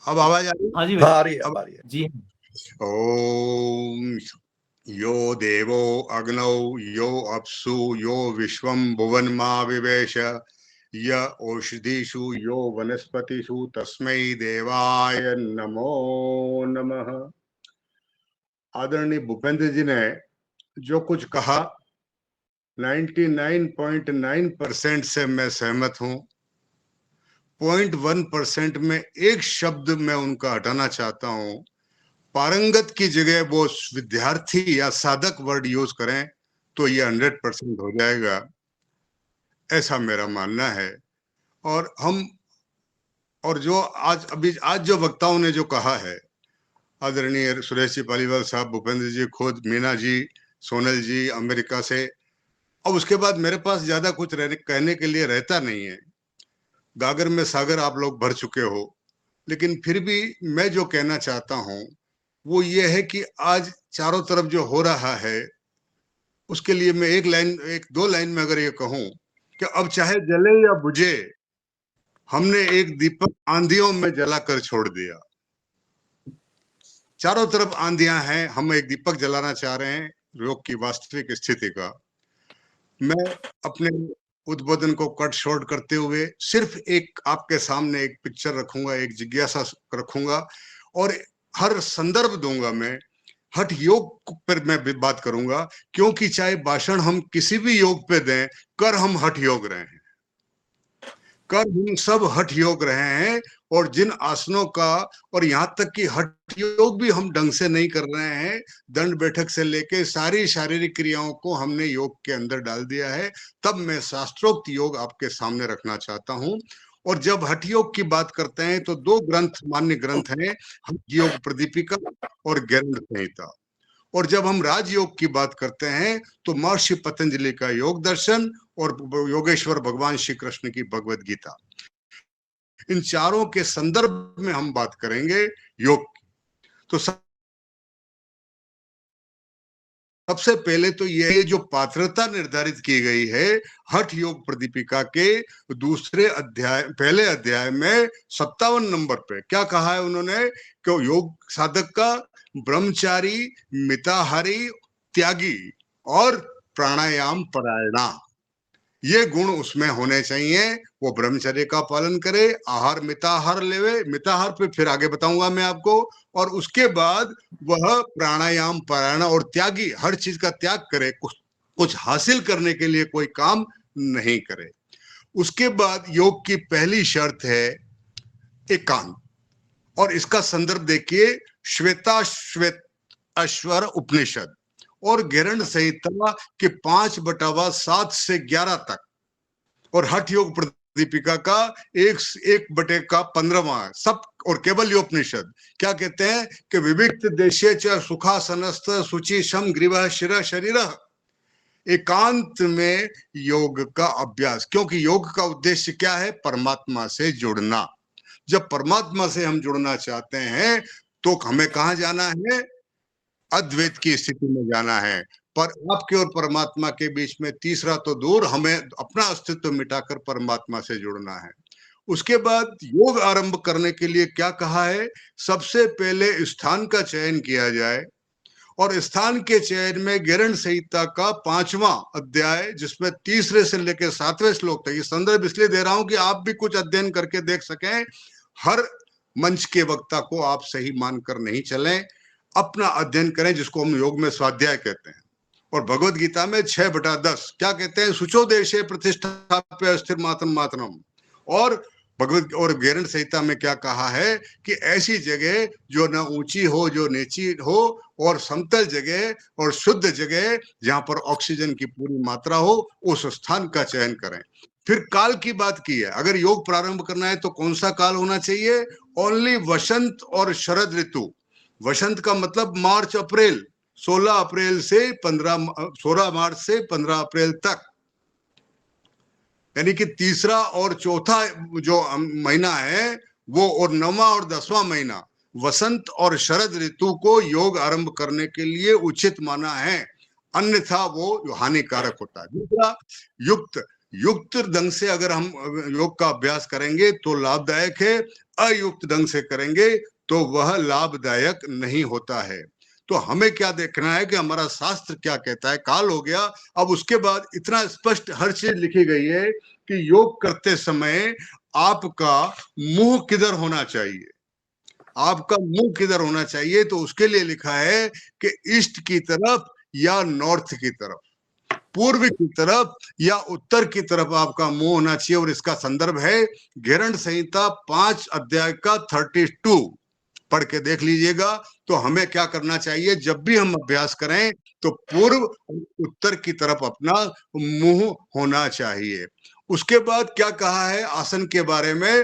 S2: अब आवाज आ रही है?
S3: हाँ जी,
S2: हाँ, आ रही है, अब आ रही है
S3: जी।
S2: ओम यो देवो अग्नौ यो अप्सु यो विश्वं भुवनमा विवेश य औषधीषु यो वनस्पतिषु तस्मै देवाय नमो नमः। आदरणीय भूपेंद्र जी ने जो कुछ कहा 99.9% से मैं सहमत हूं। 0.1% में एक शब्द मैं उनका हटाना चाहता हूं। पारंगत की जगह वो विद्यार्थी या साधक वर्ड यूज करें तो ये 100% हो जाएगा, ऐसा मेरा मानना है। और जो आज जो वक्ताओं ने जो कहा है, आदरणीय सुरेश जी पालीवाल साहब, भूपेंद्र जी, खुद मीना जी, सोनल जी अमेरिका से, अब उसके बाद मेरे पास ज्यादा कुछ कहने के लिए रहता नहीं है। गागर में सागर आप लोग भर चुके हो, लेकिन फिर भी मैं जो कहना चाहता हूं वो ये है कि आज चारों तरफ जो हो रहा है उसके लिए मैं एक दो लाइन में अगर ये कहूं कि अब चाहे जले या बुझे, हमने एक दीपक आंधियों में जलाकर छोड़ दिया। चारों तरफ आंधियां हैं, हम एक दीपक जलाना चाह रहे हैं योग की वास्तविक स्थिति का। मैं अपने उद्बोधन को कट शॉर्ट करते हुए सिर्फ एक आपके सामने एक पिक्चर रखूंगा, एक जिज्ञासा रखूंगा और हर संदर्भ दूंगा। मैं हठ योग पर मैं बात करूंगा, क्योंकि चाहे भाषण हम किसी भी योग पे दें, कर हम हठ योग रहे हैं, कर हम सब हठ योग रहे हैं। और जिन आसनों का, और यहाँ तक कि हठ योग भी हम ढंग से नहीं कर रहे हैं, दंड बैठक से लेके सारी शारीरिक क्रियाओं को हमने योग के अंदर डाल दिया है, तब मैं शास्त्रोक्त योग आपके सामने रखना चाहता हूं। और जब हठ योग की बात करते हैं तो दो ग्रंथ, मान्य ग्रंथ हैं, हठ योग प्रदीपिका और गैरंड संहिता। और जब हम राजयोग की बात करते हैं तो महर्षि पतंजलि का योग दर्शन और योगेश्वर भगवान श्री कृष्ण की भगवत गीता, इन चारों के संदर्भ में हम बात करेंगे योग की। तो सबसे पहले तो ये जो पात्रता निर्धारित की गई है हठ योग प्रदीपिका के दूसरे अध्याय, पहले अध्याय में 57 नंबर पे क्या कहा है उन्होंने, कि योग साधक का ब्रह्मचारी, मिताहारी, त्यागी और प्राणायाम परायणा, ये गुण उसमें होने चाहिए। वो ब्रह्मचर्य का पालन करे, आहार मिताहार लेवे, मिताहार पे फिर आगे बताऊंगा मैं आपको, और उसके बाद वह प्राणायाम परायण और त्यागी, हर चीज का त्याग करे, कुछ हासिल करने के लिए कोई काम नहीं करे। उसके बाद योग की पहली शर्त है एकांत, और इसका संदर्भ देखिए श्वेताश्वेत अश्वर उपनिषद और गैरंड संहिता के 5/7 से 11 तक, और हठ योग प्रदीपिका का 1/15 सब, और केवल योपनिषद क्या कहते हैं कि विविक्त देशे च सुखासनस्थ शुचि शम ग्रीवः शिरः शरीरः, एकांत में योग का अभ्यास। क्योंकि योग का उद्देश्य क्या है, परमात्मा से जुड़ना। जब परमात्मा से हम जुड़ना चाहते हैं तो हमें कहाँ जाना है, अद्वैत की स्थिति में जाना है। पर आपके और परमात्मा के बीच में तीसरा तो दूर, हमें अपना अस्तित्व मिटाकर परमात्मा से जुड़ना है। उसके बाद योग आरंभ करने के लिए क्या कहा है, सबसे पहले स्थान का चयन किया जाए, और स्थान के चयन में गैरंड संहिता का 5वां अध्याय, जिसमें तीसरे से लेकर 7वें श्लोक तक, ये संदर्भ इसलिए दे रहा हूं कि आप भी कुछ अध्ययन करके देख सकें। हर मंच के वक्ता को आप सही मानकर नहीं चलें, अपना अध्ययन करें, जिसको हम योग में स्वाध्याय कहते हैं। और भगवत गीता में 6/10 क्या कहते हैं, सुचो देशे प्रतिष्ठाप्य अस्थिर मातरम मातरम, और भगवत और गैरंड संहिता में क्या कहा है कि ऐसी जगह जो न ऊंची हो, जो नीची हो, और समतल जगह और शुद्ध जगह जहां पर ऑक्सीजन की पूरी मात्रा हो, उस स्थान का चयन करें। फिर काल की बात की है, अगर योग प्रारंभ करना है तो कौन सा काल होना चाहिए, ओनली वसंत और शरद ऋतु। वसंत का मतलब मार्च अप्रैल, 16 मार्च से 15 अप्रैल तक, यानी कि तीसरा और चौथा जो महीना है वो, और 9वां और 10वां महीना वसंत और शरद ऋतु को योग आरंभ करने के लिए उचित माना है, अन्यथा वो हानिकारक होता है। दूसरा, युक्त ढंग से अगर हम योग का अभ्यास करेंगे तो लाभदायक है, अयुक्त ढंग से करेंगे तो वह लाभदायक नहीं होता है। तो हमें क्या देखना है कि हमारा शास्त्र क्या कहता है। काल हो गया, अब उसके बाद इतना स्पष्ट हर चीज लिखी गई है कि योग करते समय आपका मुंह किधर होना चाहिए, आपका मुंह किधर होना चाहिए, तो उसके लिए लिखा है कि ईस्ट की तरफ या नॉर्थ की तरफ, पूर्व की तरफ या उत्तर की तरफ आपका मुंह होना चाहिए। और इसका संदर्भ है गैरंड संहिता 5 अध्याय का 32, पढ़ के देख लीजिएगा। तो हमें क्या करना चाहिए, जब भी हम अभ्यास करें तो पूर्व उत्तर की तरफ अपना मुंह होना चाहिए। उसके बाद क्या कहा है आसन के बारे में,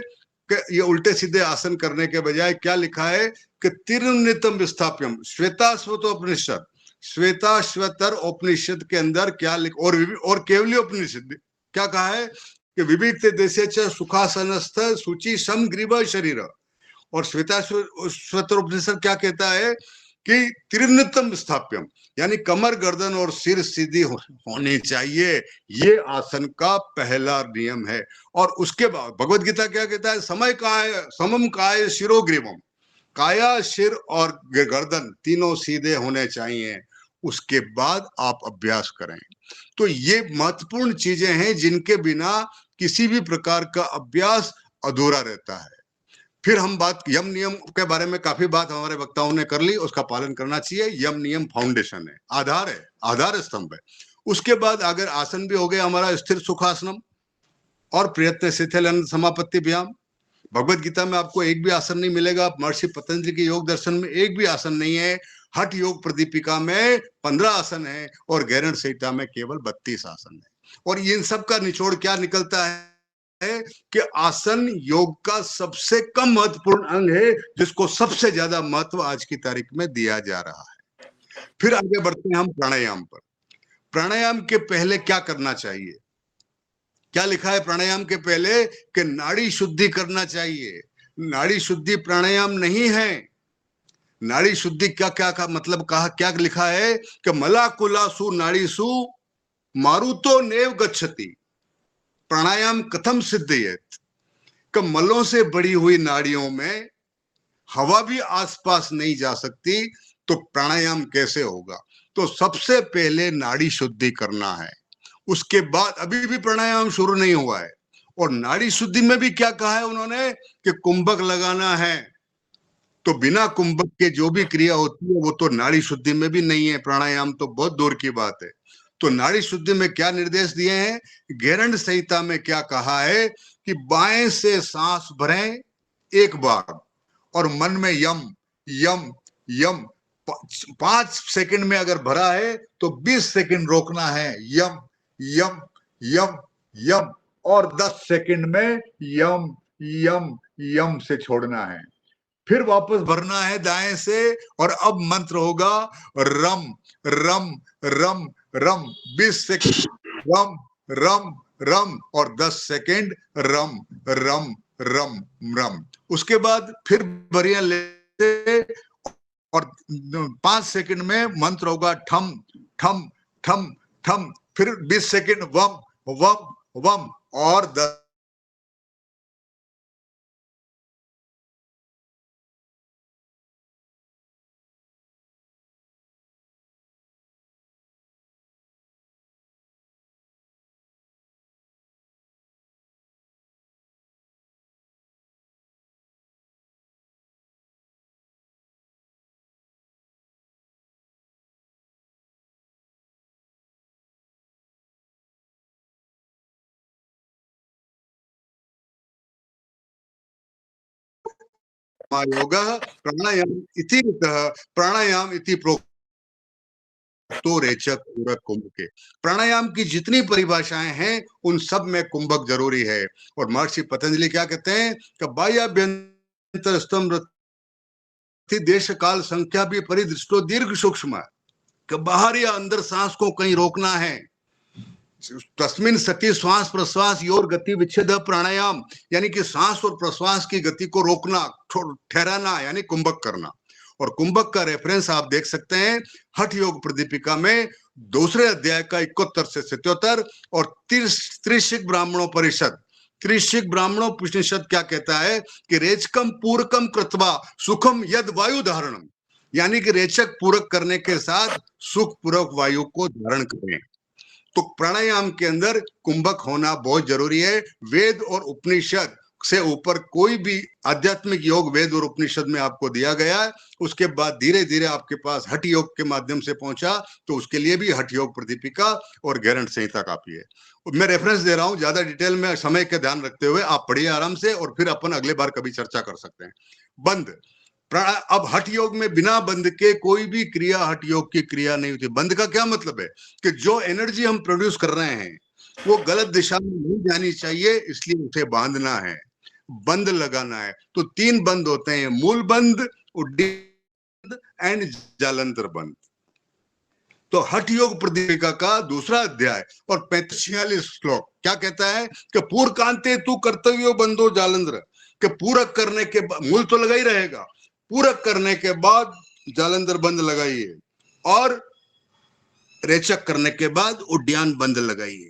S2: कि ये उल्टे सीधे आसन करने के बजाय क्या लिखा है कि तिरुनितम विस्थाप्यम, श्वेताश्वतोपनिषद, श्वेताश्वतर उपनिषद के अंदर क्या लिख, और केवली उपनिषद क्या कहा है कि विविक्त देशे च सुखासनस्थ शुचि सम ग्रीव शरीर, और श्वेताश्वतर उपनिषद क्या कहता है कि त्रिनितम स्थाप्यम, यानी कमर, गर्दन और सिर सीधी होनी चाहिए, ये आसन का पहला नियम है। और उसके बाद भगवत गीता क्या कहता है, समय काय समम काय शिरो ग्रीवम, काया, सिर और गर्दन तीनों सीधे होने चाहिए। उसके बाद आप अभ्यास करें। तो ये महत्वपूर्ण चीजें हैं जिनके बिना किसी भी प्रकार का अभ्यास अधूरा रहता है। फिर हम बात यम नियम के बारे में काफी बात हमारे वक्ताओं ने कर ली, उसका पालन करना चाहिए। यम नियम फाउंडेशन है, आधार स्तंभ है। उसके बाद अगर आसन भी हो गया हमारा स्थिर सुखासनम और प्रयत्न शिथिल समापत्ति व्यायाम। भगवत गीता में आपको एक भी आसन नहीं मिलेगा, महर्षि पतंजलि के योग दर्शन में एक भी आसन नहीं है। हठ योग प्रदीपिका में 15 आसन है और गैरण संहिता में केवल 32 आसन है। और इन सब का निचोड़ क्या निकलता है कि आसन योग का सबसे कम महत्वपूर्ण अंग है, जिसको सबसे ज्यादा महत्व आज की तारीख में दिया जा रहा है। फिर आगे बढ़ते हैं हम प्राणायाम पर। प्राणायाम के पहले क्या करना चाहिए? क्या लिखा है प्राणायाम के पहले? कि नाड़ी शुद्धि करना चाहिए। नाड़ी शुद्धि प्राणायाम नहीं है। नाड़ी शुद्धि क्या क्या का मतलब कहा, क्या लिखा है कि मलाकुलासु नाड़ीसु मारुतो नेव गच्छति। प्राणायाम कथम सिद्धयेत, कि मलों से बड़ी हुई नाड़ियों में हवा भी आसपास नहीं जा सकती, तो प्राणायाम कैसे होगा? तो सबसे पहले नाड़ी शुद्धि करना है। उसके बाद अभी भी प्राणायाम शुरू नहीं हुआ है। और नाड़ी शुद्धि में भी क्या कहा है उन्होंने कि कुंभक लगाना है। तो बिना कुंभक के जो भी क्रिया होती है वो तो नाड़ी शुद्धि में भी नहीं है। प्राणायाम तो बहुत दूर की बात है। तो नाड़ी शुद्धि में क्या निर्देश दिए हैं? गैरण संहिता में क्या कहा है कि बाएं से सांस भरें एक बार और मन में यम यम यम 5 सेकंड में अगर भरा है तो 20 सेकंड रोकना है, यम यम यम यम, और 10 सेकंड में यम यम यम से छोड़ना है। फिर वापस भरना है दाएं से और अब मंत्र होगा रम रम रम रम। 20 सेकंड रम रम रम और 10 सेकंड रम रम रम रम। उसके बाद फिर भरिया लेते और 5 सेकंड में मंत्र होगा ठम ठम ठम ठम। फिर 20 सेकंड वम वम वम और 10 योगा प्राणायाम इति प्राणायाम इति तो रेचक पूरक कुंभ के। प्राणायाम की जितनी परिभाषाएं हैं उन सब में कुंभक जरूरी है। और महर्षि पतंजलि क्या कहते हैं कि बाह्याभ्यंतर स्तंभ देश काल संख्या भी परिदृष्टो दीर्घ सूक्ष्म, कि बाहर या अंदर सांस को कहीं रोकना है। तस्मिन सती श्वास प्रश्वास योर गति विच्छेद प्राणायाम, यानी कि सांस और प्रश्वास की गति को रोकना, ठहराना, यानी कुंभक करना। और कुंभक का रेफरेंस आप देख सकते हैं हठ योग प्रदीपिका में 2 अध्याय का 71 से 77 और त्रिशिक ब्राह्मणों परिषद। त्रिशिक ब्राह्मणों परिषद क्या कहता है कि रेचकम पूरकम कृत्वा सुखम यद वायु धारणम, यानी कि रेचक पूरक करने के साथ सुख पूर्वक वायु को धारण करें। तो प्राणायाम के अंदर कुंभक होना बहुत जरूरी है। वेद और उपनिषद से ऊपर कोई भी आध्यात्मिक योग वेद और उपनिषद में आपको दिया गया है। उसके बाद धीरे धीरे आपके पास हठ योग के माध्यम से पहुंचा, तो उसके लिए भी हठ योग प्रदीपिका और गैरण संहिता काफी है। मैं रेफरेंस दे रहा हूं, ज्यादा डिटेल में समय का ध्यान रखते हुए आप पढ़िए आराम से, और फिर अपन अगले बार कभी चर्चा कर सकते हैं। बंद। अब हठ योग में बिना बंद के कोई भी क्रिया हठ योग की क्रिया नहीं होती। बंद का क्या मतलब है कि जो एनर्जी हम प्रोड्यूस कर रहे हैं वो गलत दिशा में नहीं जानी चाहिए, इसलिए उसे बांधना है, बंद लगाना है। तो 3 बंद होते हैं, मूल बंद, उड्डीन एंड जालंधर बंद। तो हठ योग प्रदीपिका का 2 अध्याय और 45 श्लोक क्या कहता है कि पूर्वकांते तू कर्तव्यो बंदो जालंधर, कि पूरक करने के बाद मूल तो लगा ही रहेगा, पूरक करने के बाद जालंधर बंद लगाइए, और रेचक करने के बाद उड्डयन बंद लगाइए।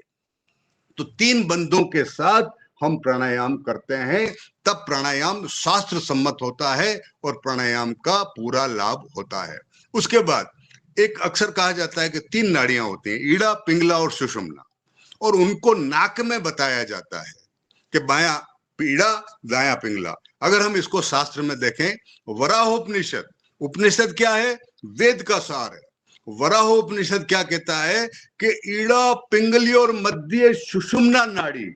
S2: तो 3 बंदों के साथ हम प्राणायाम करते हैं, तब प्राणायाम शास्त्र सम्मत होता है और प्राणायाम का पूरा लाभ होता है। उसके बाद एक अक्सर कहा जाता है कि 3 नाड़ियां होती हैं, ईड़ा, पिंगला और सुषुम्ना, और उनको नाक में बताया जाता है कि बायां ईड़ा, दायां पिंगला। अगर हम इसको शास्त्र में देखें, वराहोपनिषद, उपनिषद क्या है? वेद का सार है। वराहोपनिषद क्या कहता है कि ईड़ा, पिंगली और मध्य सुषुम्ना नाड़ी,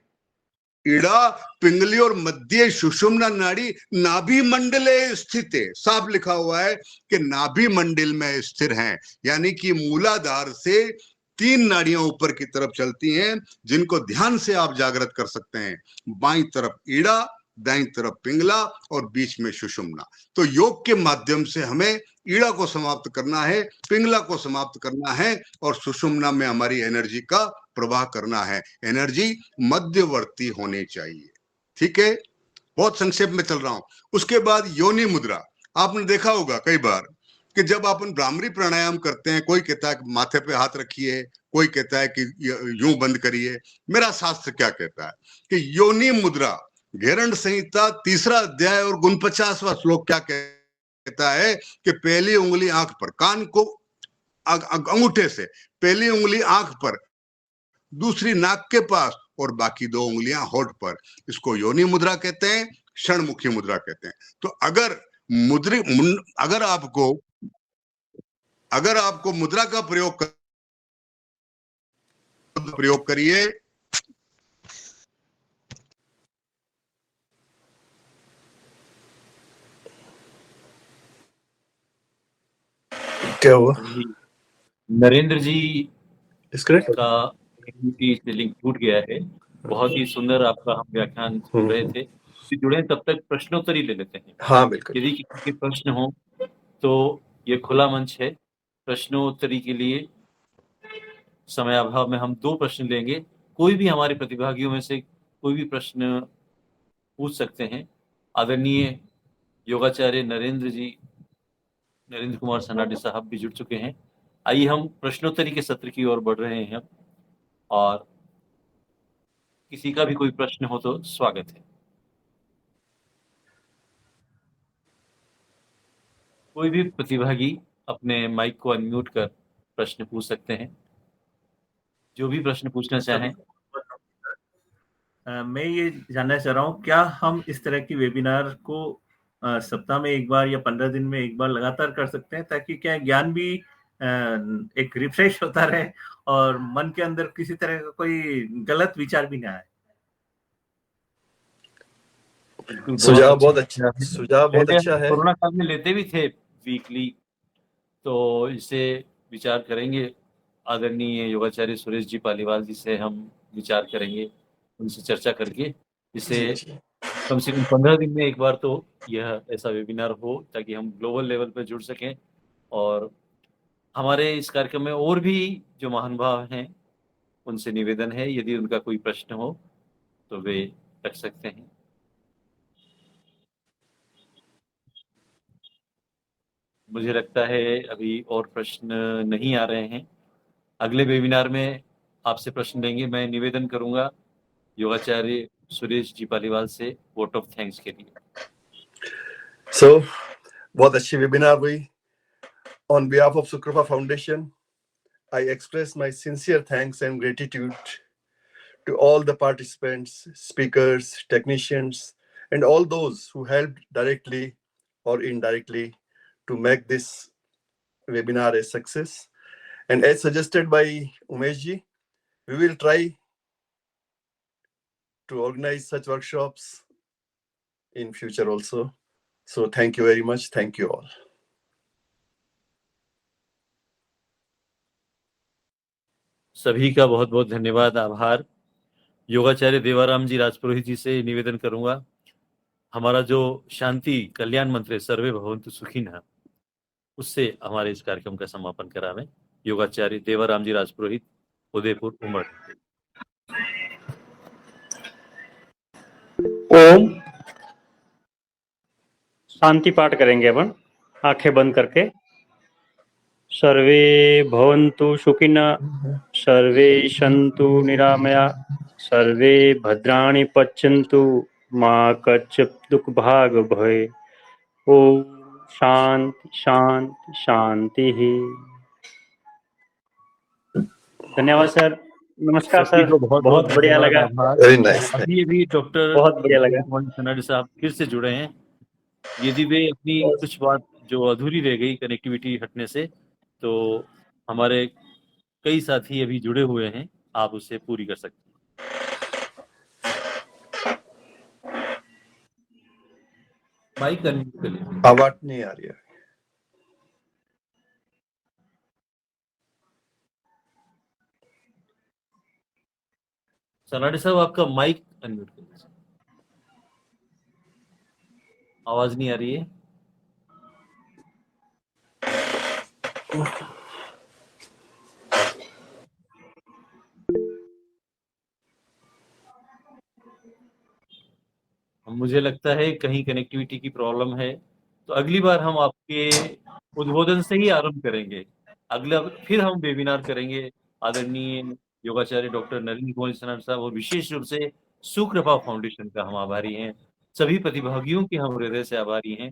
S2: ईड़ा, पिंगली और मध्य सुषुम्ना नाड़ी नाभि मंडले स्थित है। साफ लिखा हुआ है कि नाभि मंडल में स्थिर हैं, यानी कि मूलाधार से 3 नाड़ियां ऊपर की तरफ चलती हैं, जिनको ध्यान से आप जागृत कर सकते हैं। बाईं तरफ ईड़ा, दाईं तरफ पिंगला और बीच में सुषुम्ना। तो योग के माध्यम से हमें ईड़ा को समाप्त करना है, पिंगला को समाप्त करना है और सुषुम्ना में हमारी एनर्जी का प्रवाह करना है। एनर्जी मध्यवर्ती होनी चाहिए। ठीक है, बहुत संक्षेप में चल रहा हूं। उसके बाद योनि मुद्रा। आपने देखा होगा कई बार कि जब अपन भ्रामरी प्राणायाम करते हैं, कोई कहता है कि माथे पे हाथ रखिए, कोई कहता है कि यूं बंद करिए। मेरा शास्त्र क्या कहता है कि योनि मुद्रा, घेरण संहिता 3रा अध्याय और 49वां श्लोक क्या कहता है कि पहली उंगली आंख पर, कान को अंगूठे से पहली उंगली आंख पर, दूसरी नाक के पास और बाकी 2 उंगलियां होठ पर। इसको योनि मुद्रा कहते हैं, क्षणमुखी मुद्रा कहते हैं। तो अगर आपको मुद्रा का प्रयोग करिए।
S7: क्या हुआ?
S3: नरेंद्र जी
S7: डिस्कनेक्ट
S3: का से लिंक टूट गया है। बहुत ही सुंदर आपका हम व्याख्यान सुन रहे थे। जुड़े तब तक प्रश्नोत्तरी ले लेते हैं।
S7: हाँ बिल्कुल।
S3: यदि किसी के प्रश्न हो तो ये खुला मंच है। प्रश्नोत्तरी के लिए समय अभाव में हम 2 प्रश्न लेंगे। कोई भी हमारे प्रतिभागियों में से कोई भी प्रश्न पूछ सकते हैं। आदरणीय योगाचार्य नरेंद्र कुमार सनाडे साहब भी जुड़ चुके हैं। आइए हम प्रश्नोत्तरी के सत्र की ओर बढ़ रहे हैं और किसी का भी कोई प्रश्न हो तो स्वागत है। कोई भी प्रतिभागी अपने माइक को अनम्यूट कर प्रश्न पूछ सकते हैं। जो भी प्रश्न पूछना चाहें।
S8: मैं ये जानना चाह रहा हूँ, क्या हम इस तरह की वेबिनार को सप्ताह में 1 बार या 15 दिन में 1 बार लगातार कर सकते हैं, ताकि क्या ज्ञान भी एक रिफ्रेश होता रहे और मन के अंदर किसी तरह का कोई गलत विचार भी ना आए?
S7: सुझाव बहुत अच्छा है।
S3: कोरोना काल में लेते भी थे वीकली, तो इसे विचार करेंगे। आदरणीय योगाचार्य सुरेश जी पालीवाल जी से हम विचार करेंगे, उनसे चर्चा करके इसे कम से कम 15 दिन में 1 बार तो यह ऐसा वेबिनार हो, ताकि हम ग्लोबल लेवल पर जुड़ सकें। और हमारे इस कार्यक्रम में और भी जो महानुभाव हैं, उनसे निवेदन है यदि उनका कोई प्रश्न हो तो वे रख सकते हैं। मुझे लगता है अभी और प्रश्न नहीं आ रहे हैं। अगले वेबिनार में आपसे प्रश्न लेंगे। मैं निवेदन करूंगा योगाचार्य सुरेश जी पालीवाल से वोट ऑफ थैंक्स के लिए।
S7: बहुत अच्छी वेबिनार हुई। On behalf of Sukrupa Foundation, I express my sincere thanks and gratitude to all the participants, speakers, technicians, and all those who helped directly or indirectly to make this webinar a success. And as suggested by Umesh ji, we will try to organize such workshops in future also. So thank you very much. Thank you all.
S3: सभी का बहुत बहुत धन्यवाद, आभार। योगाचार्य देवाराम जी राजपुरोहित जी से निवेदन करूंगा, हमारा जो शांति कल्याण मंत्र है सर्वे भवन्तु सुखिनः, उससे हमारे इस कार्यक्रम का समापन करावें। योगाचार्य देवाराम जी राजपुरोहित, उदयपुर, उमर।
S9: ओम शांति पाठ करेंगे अपन आंखें बंद करके। सर्वे भवन्तु सुखिनः, सर्वे सन्तु निरामया, सर्वे भद्राणि पश्यन्तु, मा कश्चित् दुःखभाग् भवेत्। ओम शांति शांति शांति। धन्यवाद सर। नमस्कार
S3: सभी
S9: सर,
S3: को बहुत
S9: बहुत बढ़िया
S3: धन्यवाद,
S9: लगा।
S3: आभार।
S7: Very nice.
S3: अभी डॉक्टर
S9: बहुत बढ़िया लगा।
S3: सनाडे साहब फिर से जुड़े हैं। यदि वे अपनी कुछ बात जो अधूरी रह गई कनेक्टिविटी हटने से, तो हमारे कई साथी अभी जुड़े हुए हैं, आप उसे पूरी कर सकते हैं। माइक अनम्यूट कर लीजिए।
S7: आवाज नहीं आ रही है।
S3: सनाडे साहब आपका माइक अनम्यूट कर लीजिए। आवाज नहीं आ रही है। मुझे लगता है कहीं कनेक्टिविटी की प्रॉब्लम है, तो अगली बार हम आपके उद्बोधन से ही आरंभ करेंगे। अगला फिर हम वेबिनार करेंगे आदरणीय योगाचार्य डॉक्टर नरेंद्र कुमार सनाडे साहब, और विशेष रूप से सुकृपा फाउंडेशन का हम आभारी हैं। सभी प्रतिभागियों के हम हृदय से आभारी हैं।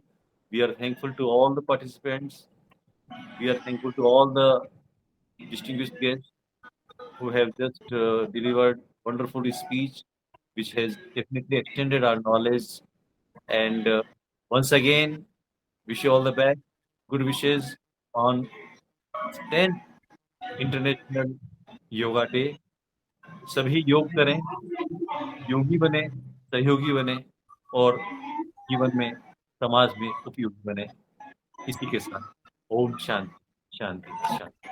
S3: We are thankful to all the participants, we are thankful to all the distinguished guests who have just delivered wonderful speech, which has definitely extended our knowledge. And once again, wish you all the best. Good wishes on 10th International Yoga Day. सभी योग करें, योगी बने, सहयोगी बने और जीवन में समाज में उपयोगी बने। इसी के साथ ओम शांति शांति शांति।